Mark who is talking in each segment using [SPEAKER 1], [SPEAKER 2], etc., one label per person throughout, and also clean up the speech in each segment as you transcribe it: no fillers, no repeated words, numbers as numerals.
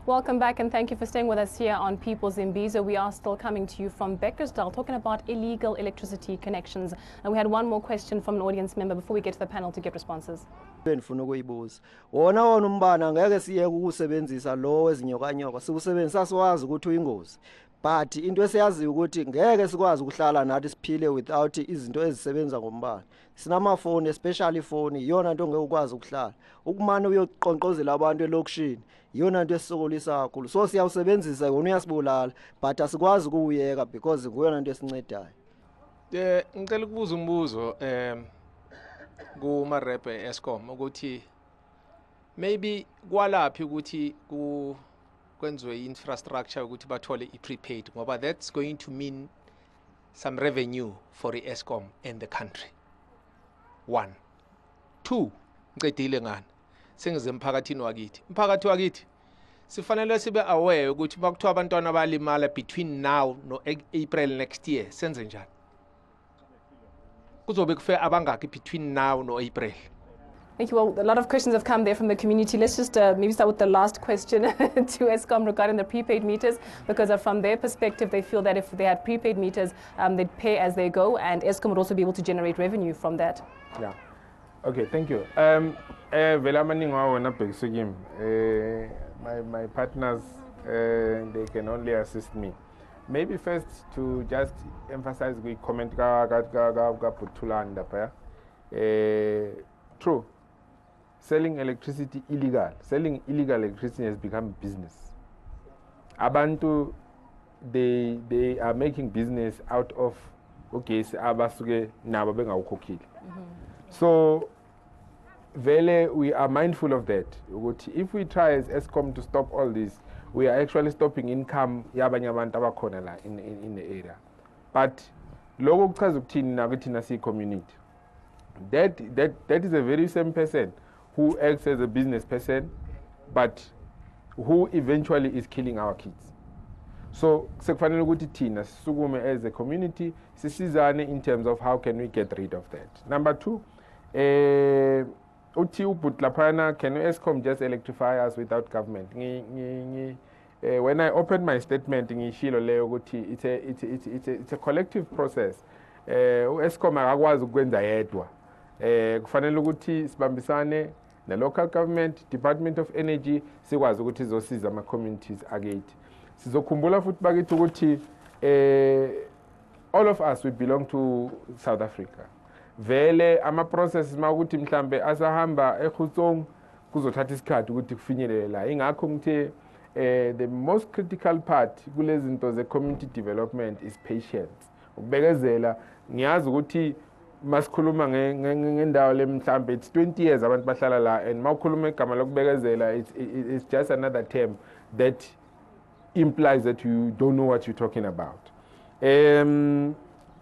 [SPEAKER 1] Welcome back and thank you for staying with us here on People's Imbizo. We are still coming to you from Bekkersdale talking about illegal electricity connections. And we had one more question from an audience member before we get to the panel to get responses.
[SPEAKER 2] Benifuna ukuyibuza wona umbana ngeke siye ukusebenzisa lo wezinyokanyoka sikusebenzisa siwazi ukuthi uyingozi but into esiyazi ukuthi ngeke sikwazi ukuhlala nathi siphile without izinto ezisebenza ngombane sinamafoni especially phone iyona into ngeke ukwazi ukuhlala ukumane uyoqonqozela abantu elokishini iyona into esisokolisa kakhulu so siyawusebenzisa yona uyasibulala but asikwazi ukuyeka because nguyona into esincedayo.
[SPEAKER 3] Ngicela ukubuza umbuzo kuma rep Eskom ukuthi maybe kwalaphi ukuthi kwenziwe infrastructure ukuthi bathole prepaid ngoba that's going to mean some revenue for Eskom and the country. 1 2 ngicedile ngani sengize emphakathini wakithi sifanele sibe aware ukuthi bakuthiwa abantwana balimala between now no April next year senze njani kuzobe kufe abangaki between now no April.
[SPEAKER 1] Thank you. Well, a lot of questions have come there from the community. Let's just maybe start with the last question to Eskom regarding the prepaid meters, because from their perspective, they feel that if they had prepaid meters, they'd pay as they go, and Eskom would also be able to generate revenue from that.
[SPEAKER 4] Yeah. Okay, thank you. My partners, they can only assist me. Maybe first to just emphasize we comment true. Selling electricity illegal. Selling illegal electricity has become business. Abantu, they are making business out of So we are mindful of that. If we try as Eskom to stop all this, we are actually stopping income in the area. But logo community. That is a very same person who acts as a business person, but who eventually is killing our kids. So, as a community, in terms of how can we get rid of that. Number 2, can Eskom just electrify us without government? When I opened my statement, it's a collective process. Eskom akakwazi ukwenza yedwa. Kufanele ukuthi sibambisane the local government, Department of Energy, sikwazi ukuthi izosiza ama communities again. Sizokhumbula futhi bakithi ukuthi all of us we belong to South Africa. Vele ama processes makuthi mhlambe asahamba eGutsong kuzothatha isikhathi ukuthi kufinyelele la. Ingakho ngithi the most critical part kulezi zinto ze community development is patience. Ukubekezela ngiyazi ukuthi masikhuluma ngendawo le mhlambe it's 20 years abantu bahlala la and mawukhuluma igama lokubekezela it's just another term that implies that you don't know what you're talking about.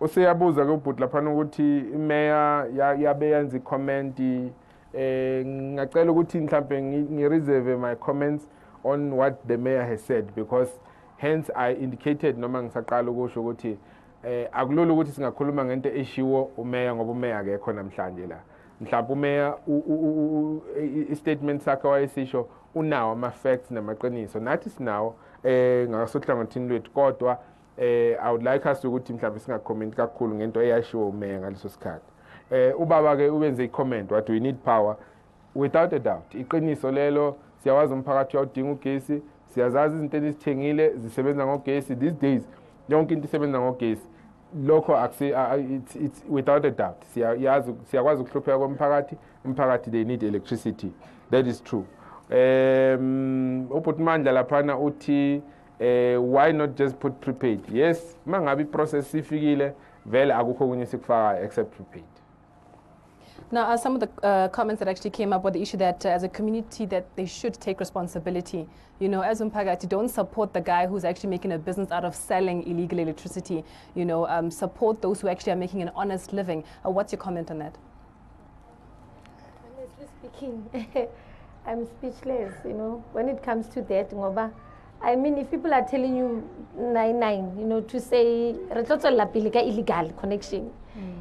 [SPEAKER 4] Useyabuza ke ubhuti laphana ukuthi imayor yabe yenza icomment ngacela ukuthi mhlambe ngireserve my comments on what the mayor has said because hence I indicated noma ngisaqala ukusho ukuthi akulula ukuthi singakhuluma ngento eshiwo umeya ngoba umeya akekho namhlanje la mhlawumbe umeya istatement sakhe wayesisho unawo ama facts namaqiniso nathi sinawo ngasohlangothini lwethu kodwa I would like us ukuthi mhlawumbe singacomment kakhulu ngento eyashiwo umeya ngaleso sikhathi ubaba ke ubenze icomment what we need power without a doubt iqiniso lelo siyawazi umphakathi uyadinga ugesi siyazazi izinto ezithengile zisebenza ngogesi these days yonke into isebenza ngogesi lokho it's without a doubt siyakwazi ukuhlupheka komphakathi umphakathi they need electricity that is true. Ubhutimandla laphana uthi why not just put prepaid? Yes, mangabi process ifikile vele akukho kunye sikufaka except prepaid.
[SPEAKER 1] Now, some of the comments that actually came up were the issue that as a community that they should take responsibility. You know, as Umpagati, don't support the guy who's actually making a business out of selling illegal electricity. You know, support those who actually are making an honest living. What's your comment on that?
[SPEAKER 5] Honestly speaking, I'm speechless, you know, when it comes to that. I mean, if people are telling you 99, you know, to say illegal connection,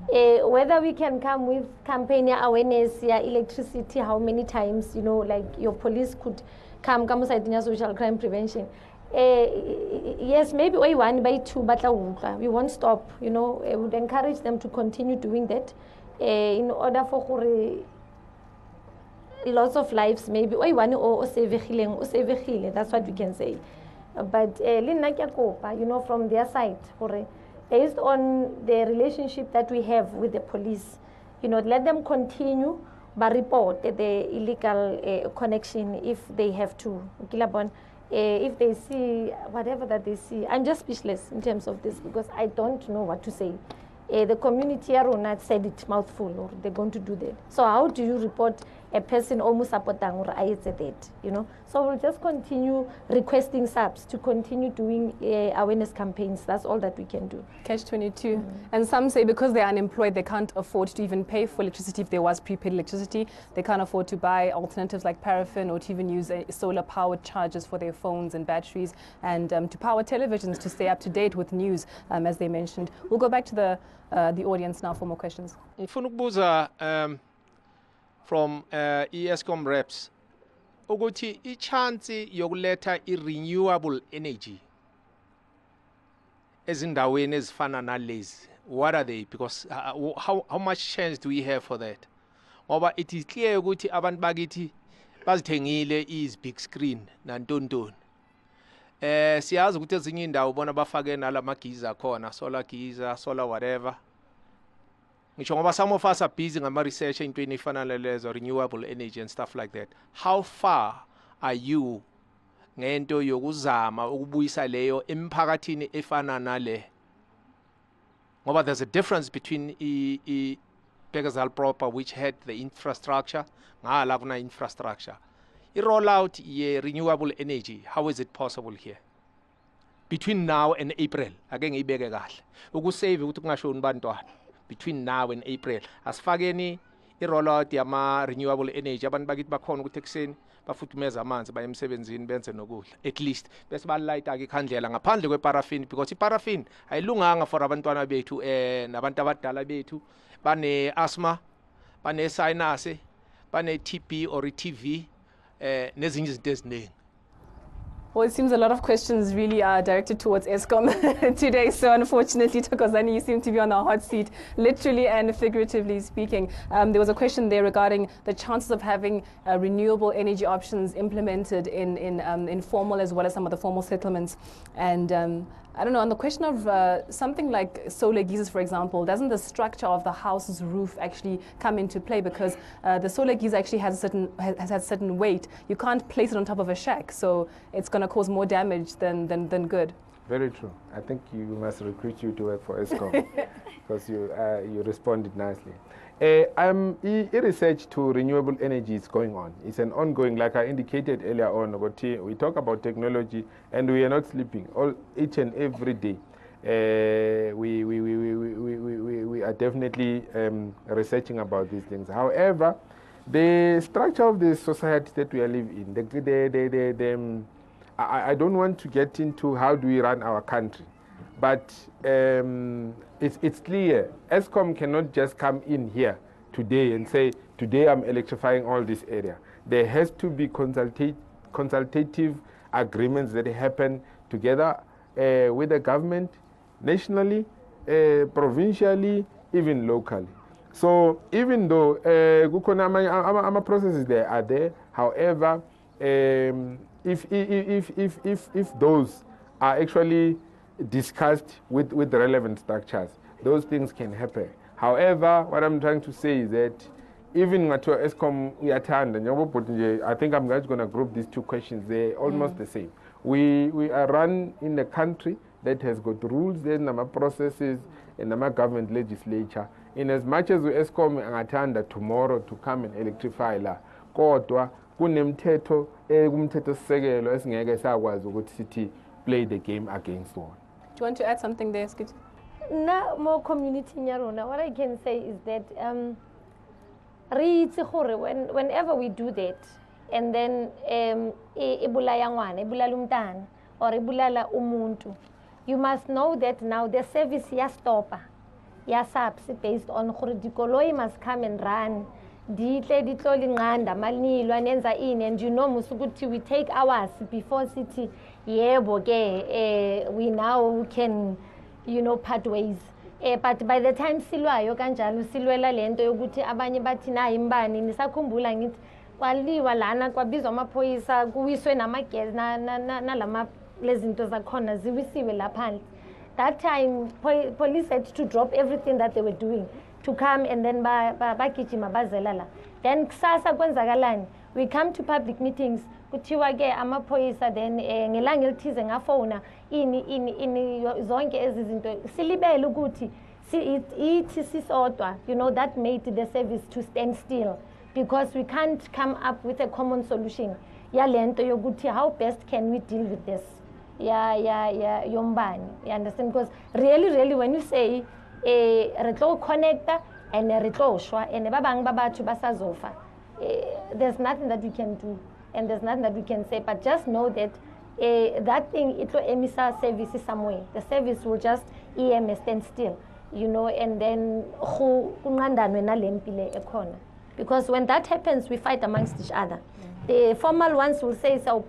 [SPEAKER 5] Whether we can come with campaign awareness, electricity, how many times, like your police could come social crime prevention. Yes, maybe one by two, but we won't stop. We would encourage them to continue doing that in order for lots of lives. Maybe one or that's what we can say. But from their side, based on the relationship that we have with the police, let them continue but report the illegal connection if they have to. If they see whatever that they see. I'm just speechless in terms of this because I don't know what to say. The community will not said it mouthful or they're going to do that. So how do you report a person almost supporting or I said that, So we'll just continue requesting subs to continue doing awareness campaigns. That's all that we can do.
[SPEAKER 1] Catch-22. And some say because they're unemployed, they can't afford to even pay for electricity if there was prepaid electricity. They can't afford to buy alternatives like paraffin or to even use solar-powered chargers for their phones and batteries and to power televisions to stay up to date with news, as they mentioned. We'll go back to the audience now for more questions.
[SPEAKER 3] From ESCOM reps, ukuthi ichance yokuletha renewable energy ezindaweni ezifana nalezi, what are they? Because how much chance do we have for that? Ngoba it is clear ukuthi abantu bakithi bazithengile is big screen nantontoni. Siyazi ukuthi ezinye indawo bona bafake nalamagiza khona, solar giza, solar whatever. Some of us are busy ngama research entweni efana nalezo renewable energy and stuff like that. How far are you ngento yokuzama ukubuyisa leyo emphakathini efana nale? Ngoba there's a difference between Bekkersdale proper, which had the infrastructure, ngala kuna infrastructure. I roll out ye renewable energy. How is it possible here? Between now and April, ake ngiyibeke kahle. Ukusave ukuthi kungashoni bantwana. Between now and April, asifakeni i-rollout yama renewable energy abantu bakithi bakhona ukuthi ekseni bafuthumeza amanzi baye emsebenzini benze nokudla at least bese balayita ke ikhandlela ngaphandle kwe-paraffin because i-paraffin ayilunganga for abantwana bethu nabantu abadala bethu bane asthma bane sinus bane TB or TV nezinye izinto eziningi.
[SPEAKER 1] Well, it seems a lot of questions really are directed towards ESCOM today. So unfortunately, Thokozani, you seem to be on the hot seat, literally and figuratively speaking. There was a question there regarding the chances of having renewable energy options implemented in informal as well as some of the formal settlements. And I don't know, on the question of something like solar geysers, for example, doesn't the structure of the house's roof actually come into play? Because the solar geyser actually has certain weight. You can't place it on top of a shack, so it's going to cause more damage than good.
[SPEAKER 4] Very true. I think you must recruit you to work for ESCOM because you responded nicely. Research to renewable energy is going on. It's an ongoing, like I indicated earlier on, we talk about technology and we are not sleeping each and every day. We are definitely researching about these things. However, the structure of the society that we are living in, I don't want to get into how do we run our country, but it's clear ESCOM cannot just come in here today and say, today I'm electrifying all this area. There has to be consultative agreements that happen together with the government, nationally, provincially, even locally. So even though our processes there are there, however, if those are actually discussed with the relevant structures, those things can happen. However, what I'm trying to say is that even at ESCOM, I think I'm just going to group these two questions. They're almost the same. We are run in a country that has got rules, then our processes, and our government legislature. In as much as ESCOM angathanda tomorrow to come and electrify la, kodwa kunemthetho kumthethosisekelo esingeke sakwazi ukuthi sithi play the game against one.
[SPEAKER 1] Do you want to add something there, Skit?
[SPEAKER 5] No more community nyarona. What I can say is that whenever we do that, and then ibulaya ngwane, ibulala umntana, or ibulala umuntu, you must know that now the service yastopa. ya SAPS based on gore dikoloi must come and run ditle ditloli nqanda malilo anenza ini, and you know musukuthi we take hours before city yebo ke we now can part ways. But by the time silwayo kanjalo silwela lento yokuthi abanye bathi na imbani nisakhumbula ngithi kwaliwa lana kwabizwa amaphoyisa kuwiswe namagesi nalama lezinto zakhona ziwisiwe laphandle. That time police had to drop everything that they were doing to come and then bagijima bazela la. Then kusasa kwenzakalani, we come to public meetings kuthiwa ke amaphoyisa then ngelanga elithize ngafona ini zonke ezizinto silibele ukuthi ithi sisodwa, that made the service to stand still, because we can't come up with a common solution yalento yokuthi how best can we deal with this yombani. You understand? Because really when you say re tlo connecta and re tlo shwa and ba bang ba batho ba sazofa, there's nothing that we can do and there's nothing that we can say, but just know that that thing it will emisa service somewhere. The service will just stand still, and then because when that happens we fight amongst each other. The formal ones will say so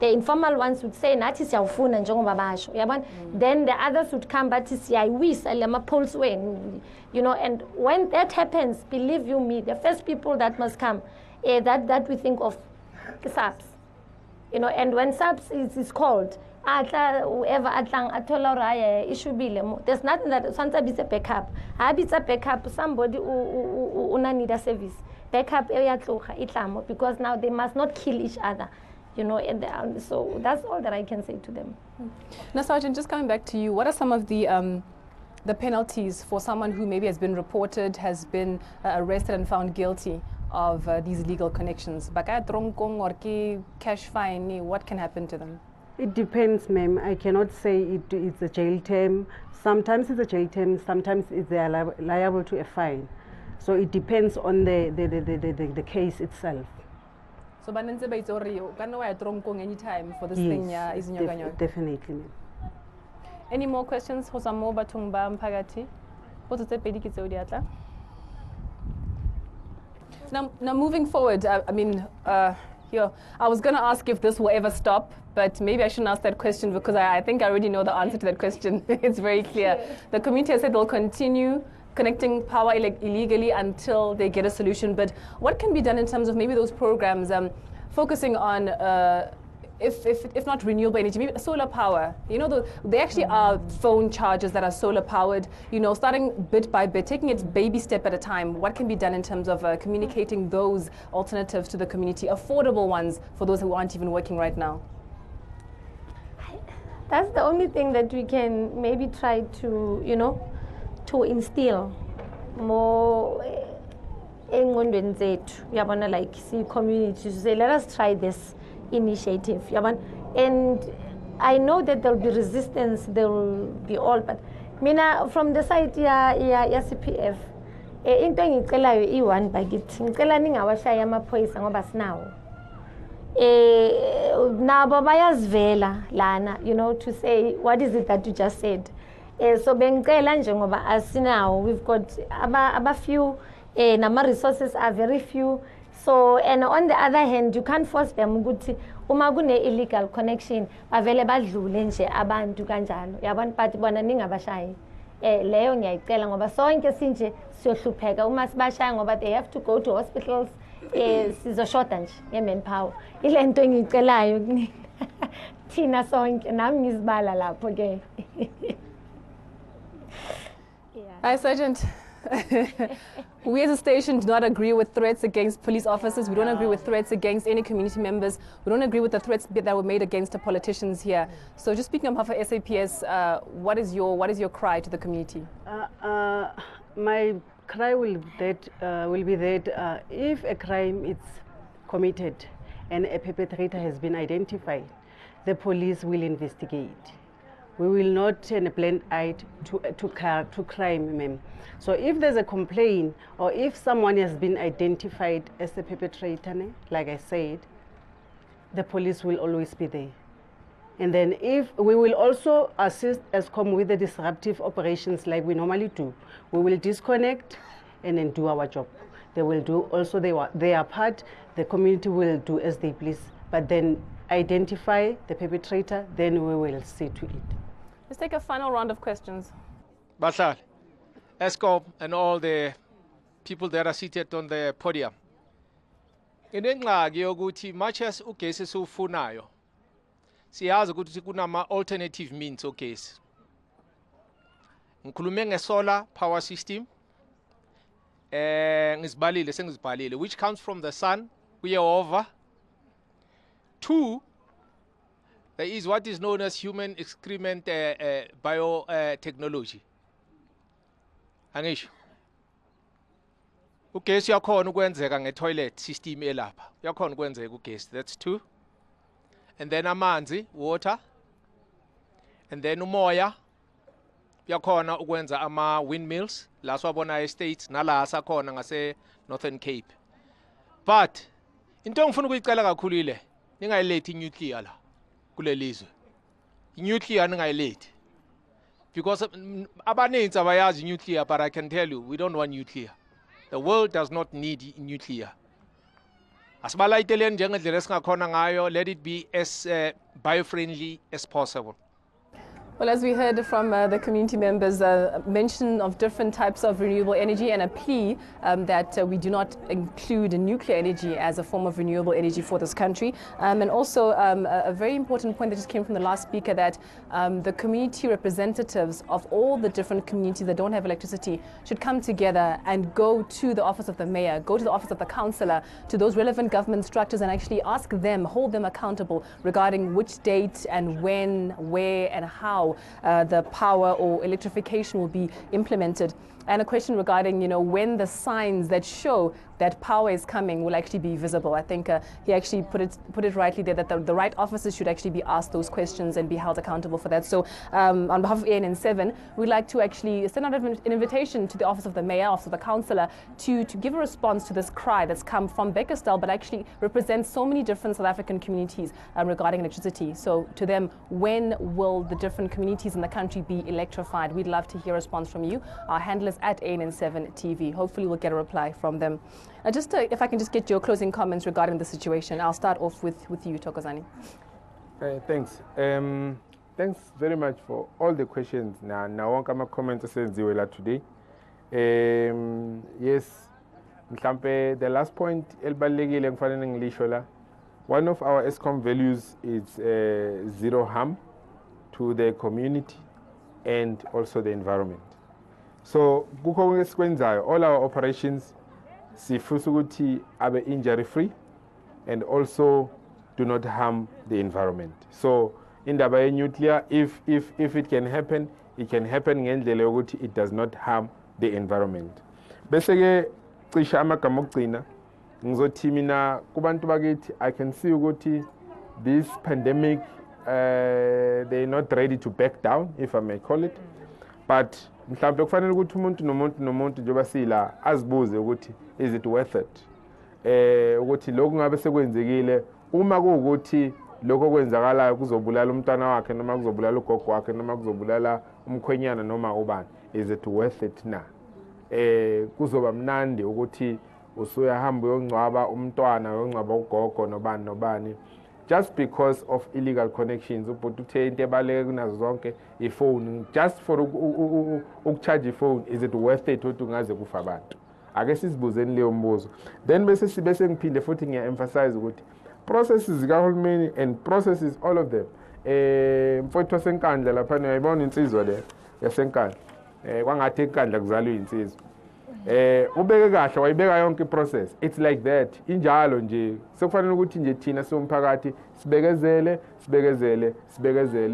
[SPEAKER 5] the informal ones would say nathi siyawufuna njengoba basho yabona, then the others would come bathi siyayisa lama polls wenu, and when that happens, believe you me, the first people that must come that we think of SAPS, and when SAPS is called whoever atlang atola raya ishubile, there's nothing that sometimes it's a backup. It's a backup, somebody una need a service backup area itlamo, because now they must not kill each other, and so that's all that I can say to them.
[SPEAKER 1] Now, Sergeant, just coming back to you, what are some of the penalties for someone who maybe has been reported, has been arrested and found guilty of these illegal connections? Baka tronkong or ki cash fine, what can happen to them?
[SPEAKER 6] It depends, ma'am. I cannot say it's a jail term. Sometimes it's a jail term, sometimes they are liable to a fine. So it depends on the case itself.
[SPEAKER 1] So banenze ba itori kana wa tronkong anytime for this
[SPEAKER 6] Yes,
[SPEAKER 1] thing ya izinyokanyo.
[SPEAKER 6] Definitely, ma'am.
[SPEAKER 1] Any more questions for some more bathong ba mphakathi? Potso tse pedi ke tseo di atla. Now moving forward, here, I was going to ask if this will ever stop, but maybe I shouldn't ask that question because I think I already know the answer to that question. It's very clear. The community has said they'll continue connecting power illegally until they get a solution. But what can be done in terms of maybe those programs focusing on, if not renewable energy, maybe solar power? They actually are phone chargers that are solar powered, starting bit by bit, taking it baby step at a time. What can be done in terms of communicating those alternatives to the community, affordable ones for those who aren't even working right now?
[SPEAKER 5] That's the only thing that we can maybe try to, to instill more engqondweni zethu, yabona, like see communities to say, let us try this initiative, and I know that there will be resistance, there will be all, but mina from the side ya CPF into engicelayo i-one bakithi ngicela ningawashaya amaphoyisa ngoba sinawo nabo bayazivela lana, to say what is it that you just said. So bengicela nje ngoba asinawo, we've got aba few nama resources are very few. So, and on the other hand, you can't force them ukuthi uma kune illegal connection bavele badlule nje abantu kanjalo, yabona, but bona ningabashayi. Leyo ngiyayicela ngoba sonke sinje siyohlupheka uma sibashaya ngoba they have to go to hospitals, sizoshoda nje nge-manpower. Ile nto engiyicelayo thina sonke, nami ngizibala lapho ke.
[SPEAKER 1] Hi, Sergeant. We as a station do not agree with threats against police officers. We don't agree with threats against any community members. We don't agree with the threats that were made against the politicians here. So just speaking on behalf of SAPS, what is your cry to the community?
[SPEAKER 6] My cry will be that if a crime is committed and a perpetrator has been identified, the police will investigate. We will not turn a blind eye to crime, ma'am. So if there's a complaint or if someone has been identified as a perpetrator, like I said, the police will always be there. And then if we will also assist Eskom with the disruptive operations like we normally do, we will disconnect and then do our job. They will do also their part, the community will do as they please, but then identify the perpetrator, then we will see to it.
[SPEAKER 1] Let's take a final round of questions.
[SPEAKER 3] Bahlali, Eskom and all the people that are seated on the podium. Inengxaki yokuthi much as ugesi siwufunayo, siyazi ukuthi kunama alternative means ogesi. Ngikhulume nge-solar power system, ngizibhalile, which comes from the sun, kuye over. 2, there is what is known as human excrement biotechnology. Angisho. Ugesi uyakhona ukwenzeka nge-toilet system elapha. Uyakhona ukwenzeka ugesi. That's 2. And then amanzi, water. And then umoya. Uyakhona ukwenza ama-windmills. La siwabona estates nala asakhona ngase Northern Cape. But into engifuna ukuyicela kakhulu ile ningayilethi i-nuclear la kule lizwe. I-nuclear ningayilethi. Because abaninzi abayazi i-nuclear, but I can tell you, we don't want nuclear. The world does not need nuclear. Asibalayiteleni njengendlela esingakhona ngayo, let it be as bio-friendly as possible.
[SPEAKER 1] Well, as we heard from the community members, mention of different types of renewable energy and a plea that we do not include nuclear energy as a form of renewable energy for this country. And also a very important point that just came from the last speaker, that the community representatives of all the different communities that don't have electricity should come together and go to the office of the mayor, go to the office of the councillor, to those relevant government structures and actually ask them, hold them accountable regarding which date and when, where and how the power or electrification will be implemented. And a question regarding, when the signs that show that power is coming will actually be visible. I think he actually put it rightly there, that the right officers should actually be asked those questions and be held accountable for that. So on behalf of ANN7, we'd like to actually send out an invitation to the office of the mayor, office of the councillor, to give a response to this cry that's come from Bekkersdale, but actually represents so many different South African communities regarding electricity. So to them, when will the different communities in the country be electrified? We'd love to hear a response from you. Our handle is at ANN7 TV. Hopefully we'll get a reply from them. If I can just get your closing comments regarding the situation. I'll start off with you, Thokozani.
[SPEAKER 4] Thanks. Thanks very much for all the questions. Now, one comment today. Yes, the last point, one of our Eskom values is zero harm to the community and also the environment. So, all our operations are injury free and also do not harm the environment. So in the nuclear, if it can happen it does not harm the environment. Bese cisha amagama okugcina ngizothi mina kubantu bakithi I can see this pandemic they're not ready to back down, if I may call it, but mhlawumbe kufanele ukuthi umuntu nomuntu njengoba sila azibuze ukuthi is it worth it, ukuthi lokhu ngabe sekwenzekile, uma kuwukuthi lokho kwenzakalayo kuzobulala umntwana wakhe noma kuzobulala ugogo wakhe noma kuzobulala umkhwenyana noma ubani, is it worth it na? Kuzoba mnandi ukuthi usuyahamba uyongcwaba umntwana uyongcwaba ugogo nobani just because of illegal connections, but uthe into ebaleke kunazo zonke ifone, just for ukucharge ifone, is it worth it ukuthi ungaze kufa abantu? Ake sizibuzeni leyo mbuzo. Then bese ngiphinde futhi ngiya-emphasize ukuthi processes zikahulumeni and processes all of them. Mfowethu wasenkandla lapha uyayibona insizwa le yasenkandla. Kwangathi enkandla kuzalwe insizwa. Ubeke kahle wayibeka yonke iprocess. It's like that. Injalo nje. Sekufanele ukuthi nje thina somphakathi sibekezele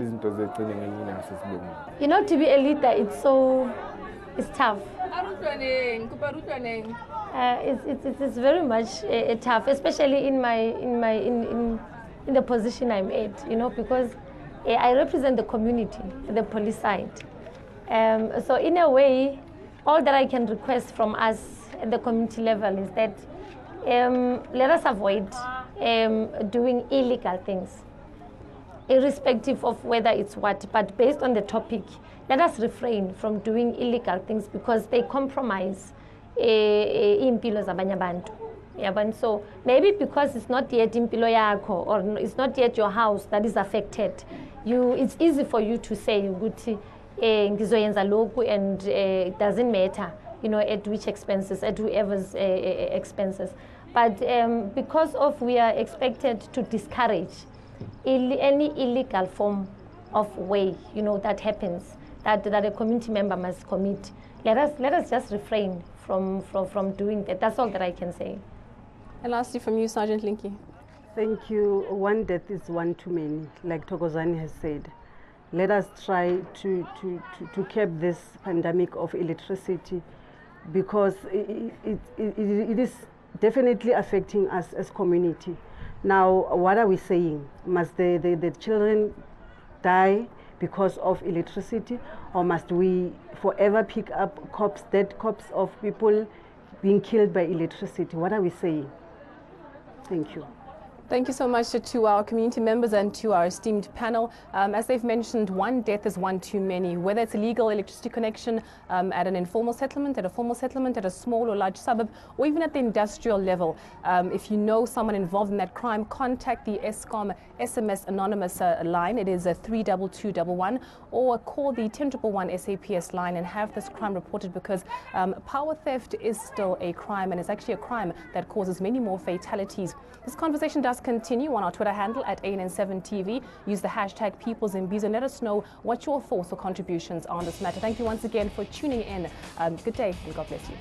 [SPEAKER 4] izinto zecine ngenyini nasisibongile.
[SPEAKER 5] To be a leader, it's tough. It's very much tough, especially in the position I'm at, because I represent the community, the police side. So in a way, all that I can request from us at the community level is that let us avoid doing illegal things. irrespective of whether it's what. But based on the topic, let us refrain from doing illegal things because they compromise impilo zabanye abantu. Yeah, so maybe because it's not yet impilo yakho or it's not yet your house that is affected, it's easy for you to say ukuthi ngizoyenza lokhu and it doesn't matter, at which expenses, at whoever's expenses. But because of we are expected to discourage any illegal form of way, that happens, that a community member must commit. Let us just refrain from doing that. That's all that I can say.
[SPEAKER 1] And lastly from you, Sergeant Linky.
[SPEAKER 6] Thank you. One death is one too many, like Thokozani has said. Let us try to curb this pandemic of illiteracy because it is definitely affecting us as community. Now, what are we saying? Must the children die because of illiteracy, or must we forever pick up dead corpses of people being killed by illiteracy? What are we saying? Thank you.
[SPEAKER 1] Thank you so much to our community members and to our esteemed panel. As they've mentioned, one death is one too many. Whether it's a legal electricity connection at an informal settlement, at a formal settlement, at a small or large suburb, or even at the industrial level, if you know someone involved in that crime, contact the Eskom SMS anonymous line. It is 32211, or call the 10111 SAPS line and have this crime reported, because power theft is still a crime, and it's actually a crime that causes many more fatalities. This conversation does continue on our Twitter handle at ANN7TV. Use the hashtag #PeoplesImbizo and let us know what your thoughts or contributions are on this matter. Thank you once again for tuning in. Good day and God bless you.